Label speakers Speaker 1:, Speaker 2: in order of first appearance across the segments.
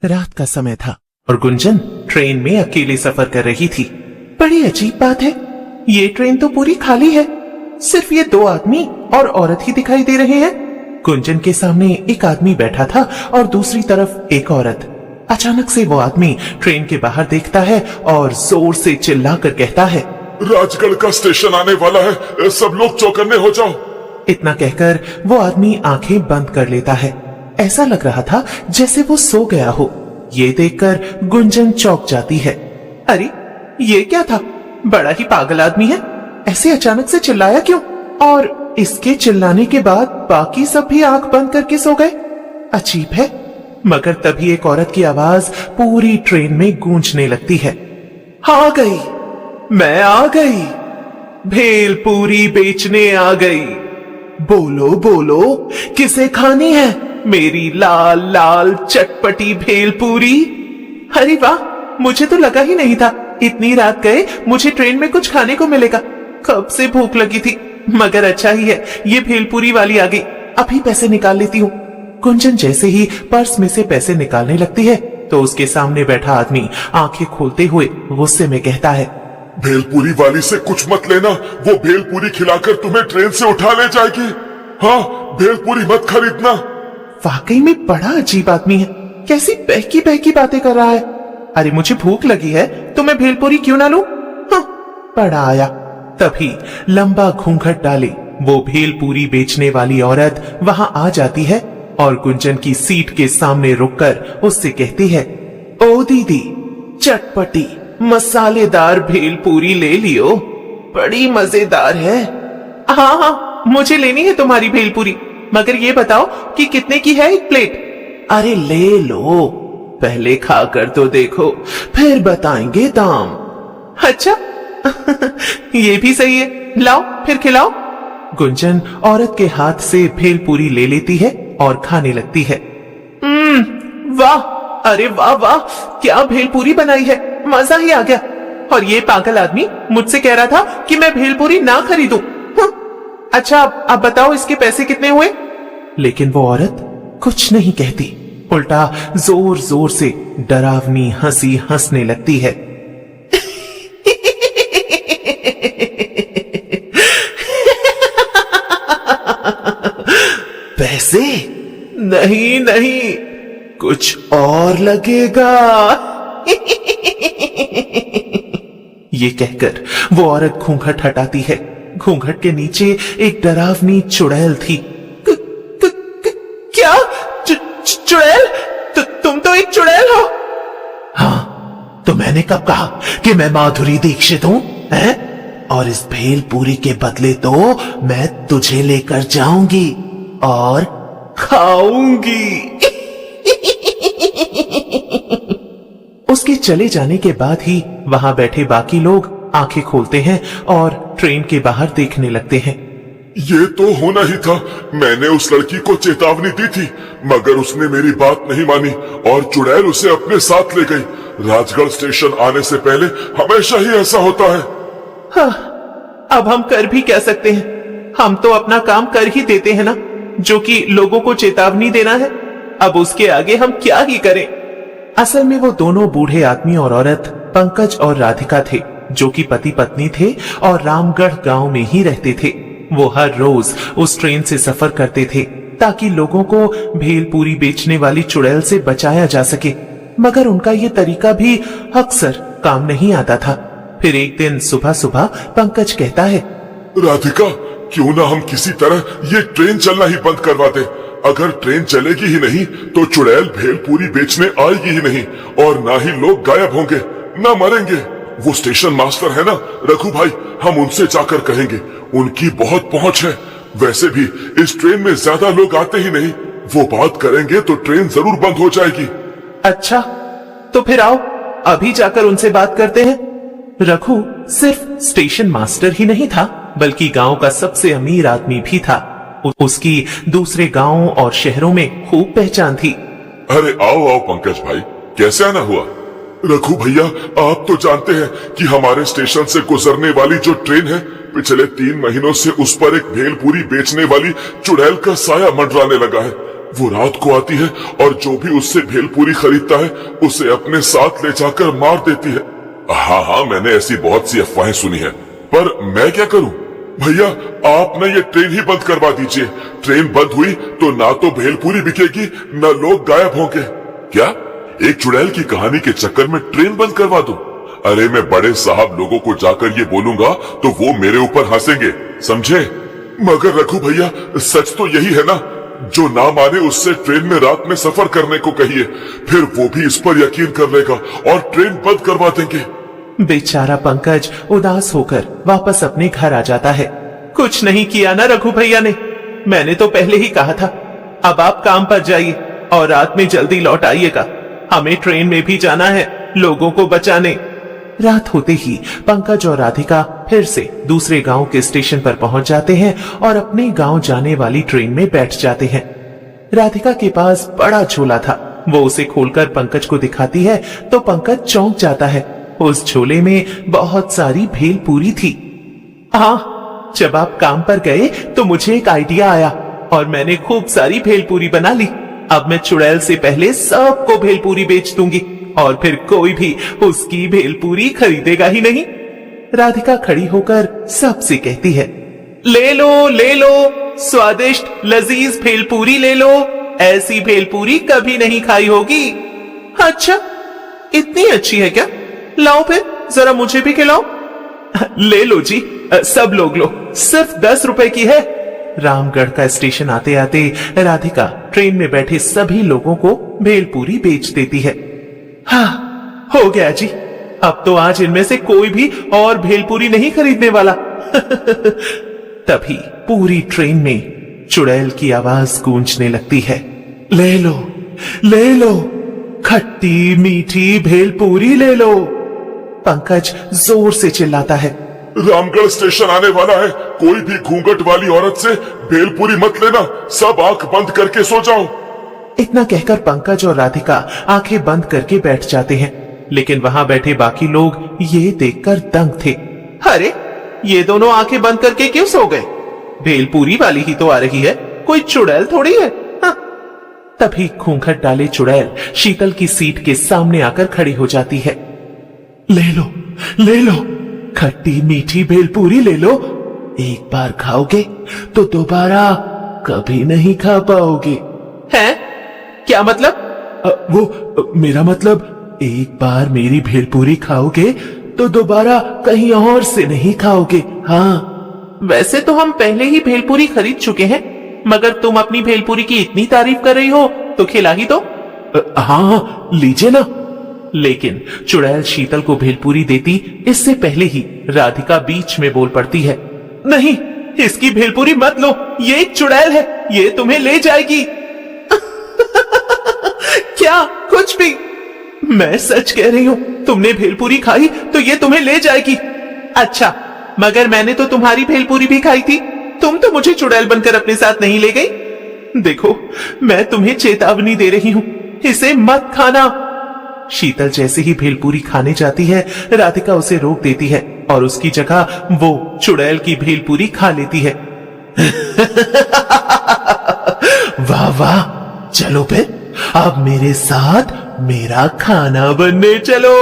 Speaker 1: रात का समय था और गुंजन ट्रेन में अकेले सफर कर रही थी। बड़ी अजीब बात है, ये ट्रेन तो पूरी खाली है, सिर्फ ये 2 आदमी और औरत ही दिखाई दे रहे हैं। गुंजन के सामने एक आदमी बैठा था और दूसरी तरफ एक औरत। अचानक से वो आदमी ट्रेन के बाहर देखता है और जोर से चिल्लाकर कहता है,
Speaker 2: राजगढ़ का स्टेशन आने वाला है, सब लोग चौकन्ने हो जाओ।
Speaker 1: इतना कहकर वो आदमी आंखें बंद कर लेता है। ऐसा लग रहा था जैसे वो सो गया हो। ये देखकर गुंजन चौंक जाती है। अरे ये क्या था, बड़ा ही पागल आदमी है, ऐसे अचानक से चिल्लाया क्यों? और इसके चिल्लाने के बाद बाकी सब भी आंख बंद करके सो गए। अजीब है। मगर तभी एक औरत की आवाज पूरी ट्रेन में गूंजने लगती है। आ गई, मैं आ गई, भेलपूरी बेचने आ गई। बोलो बोलो, किसे खानी है मेरी लाल लाल चटपटी भेलपूरी? अरे वाह, मुझे तो लगा ही नहीं था इतनी रात गए मुझे ट्रेन में कुछ खाने को मिलेगा। कब से भूख लगी थी, मगर अच्छा ही है ये भेलपूरी वाली आ गई, अभी पैसे निकाल लेती हूँ। गुंजन जैसे ही पर्स में से पैसे निकालने लगती है तो उसके सामने बैठा आदमी आंखें खोलते हुए गुस्से में कहता है,
Speaker 2: भेलपूरी वाली से कुछ मत लेना, वो भेलपूरी खिलाकर तुम्हें ट्रेन से उठा ले जाएगी। हाँ, भेलपूरी मत खरीदना।
Speaker 1: वाकई में बड़ा अजीब आदमी है, कैसी बहकी बहकी बातें कर रहा है। अरे मुझे भूख लगी है तो मैं भेलपूरी क्यों ना लूं? हाँ, बड़ा आया। तभी लंबा घूंघट डाले वो भेलपूरी बेचने वाली औरत वहां आ जाती है और गुंजन की सीट के सामने रुककर उससे कहती है, ओ दीदी, चटपटी मसालेदार भेलपूरी ले लियो, बड़ी मजेदार है। हाँ हाँ, मुझे लेनी है तुम्हारी भेलपूरी, मगर ये बताओ कि कितने की है एक प्लेट? अरे ले लो, पहले खाकर तो देखो, फिर बताएंगे दाम। अच्छा ये भी सही है, लाओ फिर खिलाओ। गुंजन औरत के हाथ से भेलपूरी ले लेती है और खाने लगती है। वाह, अरे वाह वाह, क्या भेलपूरी बनाई है, मजा ही आ गया। और ये पागल आदमी मुझसे कह रहा था कि मैं भेलपूरी ना खरीदूं। अच्छा अब बताओ इसके पैसे कितने हुए? लेकिन वो औरत कुछ नहीं कहती, उल्टा जोर जोर से डरावनी हंसी हंसने लगती है। पैसे नहीं नहीं, कुछ और लगेगा। ये कहकर वो औरत घूंघट हटाती है। घूंघट के नीचे एक डरावनी चुड़ैल थी। क्या चुड़ैल? तुम तो एक चुड़ैल हो? हाँ, तो मैंने कब कहा कि मैं माधुरी दीक्षित हूं? और इस भेलपूरी के बदले तो मैं तुझे लेकर जाऊंगी और खाऊंगी। उसके चले जाने के बाद ही वहां बैठे बाकी लोग आंखें खोलते हैं और ट्रेन के बाहर देखने लगते हैं।
Speaker 2: ये तो होना ही था, मैंने उस लड़की को चेतावनी दी थी, मगर उसने मेरी बात नहीं मानी और चुड़ैल उसे अपने साथ ले गई। राजगढ़ स्टेशन आने से पहले हमेशा ही ऐसा होता है।
Speaker 1: हाँ, अब हम कर भी क्या सकते हैं, हम तो अपना काम कर ही देते हैं ना, जो कि लोगों को चेतावनी देना है। अब उसके आगे हम क्या ही करें। असल में वो दोनों बूढ़े आदमी और औरत पंकज और राधिका थे, जो कि पति पत्नी थे और रामगढ़ गांव में ही रहते थे। वो हर रोज उस ट्रेन से सफर करते थे ताकि लोगों को भेलपूरी बेचने वाली चुड़ैल से बचाया जा सके, मगर उनका ये तरीका भी अक्सर काम नहीं आता था। फिर एक दिन सुबह सुबह पंकज कहता है,
Speaker 2: राधिका, क्यों ना हम किसी तरह ये ट्रेन चलना ही बंद करवा दे। अगर ट्रेन चलेगी ही नहीं तो चुड़ैल भेलपूरी बेचने आएगी ही नहीं और ना ही लोग गायब होंगे, ना मरेंगे। वो स्टेशन मास्टर है ना रघु भाई, हम उनसे जाकर कहेंगे, उनकी बहुत पहुंच है। वैसे भी इस ट्रेन में ज्यादा लोग आते ही नहीं, वो बात करेंगे तो ट्रेन जरूर बंद हो जाएगी।
Speaker 1: अच्छा, तो फिर आओ अभी जाकर उनसे बात करते हैं। रघु सिर्फ स्टेशन मास्टर ही नहीं था, बल्कि गांव का सबसे अमीर आदमी भी था। उसकी दूसरे गांवों और शहरों में खूब पहचान थी।
Speaker 2: अरे आओ आओ पंकज भाई, कैसे आना हुआ? रघु भैया, आप तो जानते हैं कि हमारे स्टेशन से गुजरने वाली जो ट्रेन है, पिछले 3 महीनों से उस पर एक भेलपूरी बेचने वाली चुड़ैल का साया मंडराने लगा है। वो रात को आती है और जो भी उससे भेलपूरी खरीदता है उसे अपने साथ ले जाकर मार देती है। हाँ, मैंने ऐसी बहुत सी अफवाहें सुनी है, पर मैं क्या करूं? भैया, आप न ये ट्रेन ही बंद करवा दीजिए। ट्रेन बंद हुई तो ना तो भेलपूरी बिकेगी, न लोग गायब होंगे। क्या एक चुड़ैल की कहानी के चक्कर में ट्रेन बंद करवा दूं? अरे मैं बड़े साहब लोगों को जाकर ये बोलूंगा तो वो मेरे ऊपर हंसेंगे, समझे? मगर रघु भैया, सच तो यही है ना? जो ना माने उससे ट्रेन में रात में सफर करने को कहिए, फिर वो भी इस पर यकीन कर लेगा और ट्रेन बंद करवा देंगे।
Speaker 1: बेचारा पंकज उदास होकर वापस अपने घर आ जाता है। कुछ नहीं किया ना रघु भैया ने, मैंने तो पहले ही कहा था। अब आप काम पर जाइए और रात में जल्दी लौट आइएगा, हमें ट्रेन में भी जाना है लोगों को बचाने। रात होते ही पंकज और राधिका फिर से दूसरे गांव के स्टेशन पर पहुंच जाते हैं और अपने गांव जाने वाली ट्रेन में बैठ जाते हैं। राधिका के पास बड़ा झोला था, वो उसे खोलकर पंकज को दिखाती है तो पंकज चौंक जाता है। उस झोले में बहुत सारी भेलपूरी थी। हाँ, जब आप काम पर गए तो मुझे एक आइडिया आया और मैंने खूब सारी भेलपूरी बना ली। अब मैं चुड़ैल से पहले सबको भेलपूरी बेच दूंगी और फिर कोई भी उसकी भेलपूरी खरीदेगा ही नहीं। राधिका खड़ी होकर सबसे कहती है, ले लो, स्वादिष्ट लजीज भेलपूरी ले लो, ऐसी भेलपूरी कभी नहीं खाई होगी। अच्छा, इतनी अच्छी है क्या? लाओ फिर जरा मुझे भी खिलाओ। ले लो जी, सब लोग लो, सिर्फ 10 रुपए की है। रामगढ़ का स्टेशन आते आते राधिका ट्रेन में बैठे सभी लोगों को भेलपूरी बेच देती है। हाँ, हो गया जी, अब तो आज इनमें से कोई भी और भेलपूरी नहीं खरीदने वाला। तभी पूरी ट्रेन में चुड़ैल की आवाज गूंजने लगती है, ले लो, खट्टी मीठी भेलपूरी ले लो। पंकज जोर से चिल्लाता है,
Speaker 2: रामगढ़ स्टेशन आने वाला है, कोई भी घूंघट वाली औरत से भेलपूरी मत लेना, सब आंख बंद करके सो जाओ।
Speaker 1: इतना कहकर पंकज और राधिका आंखें बंद करके बैठ जाते हैं, लेकिन वहां बैठे बाकी लोग ये देखकर दंग थे। अरे, ये दोनों आंखें बंद करके क्यों सो गए? भेलपूरी वाली ही तो आ रही है, कोई चुड़ैल थोड़ी है। हाँ। तभी घूंघट डाले चुड़ैल शीतल की सीट के सामने आकर खड़ी हो जाती है। ले लो, खट्टी मीठी भेलपूरी ले लो, एक बार खाओगे तो दोबारा कभी नहीं खा पाओगे। हैं? क्या मतलब? मेरा मतलब, एक बार मेरी भेलपूरी खाओगे तो दोबारा कहीं और से नहीं खाओगे। हाँ, वैसे तो हम पहले ही भेलपूरी खरीद चुके हैं, मगर तुम अपनी भेलपूरी की इतनी तारीफ कर रही हो तो खिला ही दो। हाँ, लीजिए ना। लेकिन चुड़ैल शीतल को भेलपूरी देती इससे पहले ही राधिका बीच में बोल पड़ती है, नहीं, इसकी भेलपूरी मत लो, ये एक चुड़ैल है, ये तुम्हें ले जाएगी। क्या? कुछ भी? मैं सच कह रही हूँ, तुमने भेलपूरी खाई तो ये तुम्हें ले जाएगी। अच्छा, मगर मैंने तो तुम्हारी भेलपूरी भी खाई थी, तुम तो मुझे चुड़ैल बनकर अपने साथ नहीं ले गई। देखो, मैं तुम्हें चेतावनी दे रही हूँ, इसे मत खाना। शीतल जैसे ही भेलपूरी खाने जाती है, राधिका उसे रोक देती है और उसकी जगह वो चुड़ैल की भेलपूरी खा लेती है। वाह वाह, चलो फिर अब मेरे साथ मेरा खाना बनने चलो।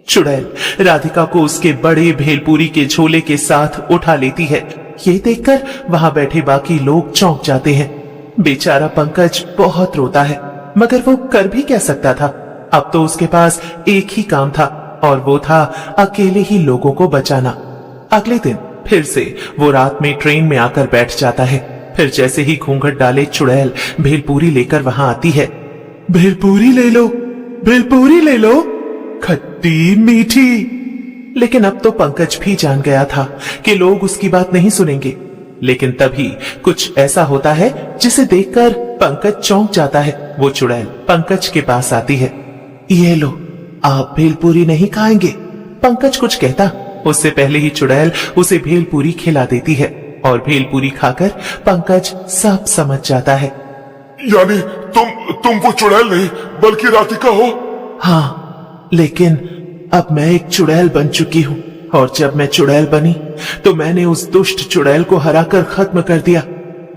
Speaker 1: चुड़ैल राधिका को उसके बड़े भेलपूरी के झोले के साथ उठा लेती है। ये देखकर वहां बैठे बाकी लोग चौंक जाते हैं। बेचारा पंकज बहुत रोता है, मगर वो कर भी क्या सकता था? अब तो उसके पास एक ही काम था और वो था अकेले ही लोगों को बचाना। अगले दिन फिर से वो रात में ट्रेन में आकर बैठ जाता है। फिर जैसे ही घूंघट डाले चुड़ैल भेलपूरी लेकर वहां आती है। भेलपूरी ले लो, खट्टी मीठी। लेकिन अब तो पंकज भी जान गया था कि लोग उसकी बात नहीं सुनेंगे। लेकिन तभी कुछ ऐसा होता है जिसे देखकर पंकज चौंक जाता है। वो चुड़ैल पंकज के पास आती है। ये लो, आप भेलपूरी नहीं खाएंगे? पंकज कुछ कहता उससे पहले ही चुड़ैल उसे भेलपूरी खिला देती है और भेलपूरी खाकर पंकज सब समझ जाता है।
Speaker 2: यानी तुम वो चुड़ैल नहीं बल्कि राधिका हो?
Speaker 1: हाँ, लेकिन अब मैं एक चुड़ैल बन चुकी हूँ और जब मैं चुड़ैल बनी तो मैंने उस दुष्ट चुड़ैल को हराकर खत्म कर दिया।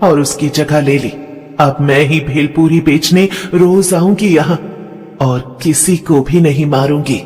Speaker 1: और उसकी जगह ले ली। अब मैं ही भेलपूरी बेचने रोज आऊंगी यहाँ और किसी को भी नहीं मारूंगी।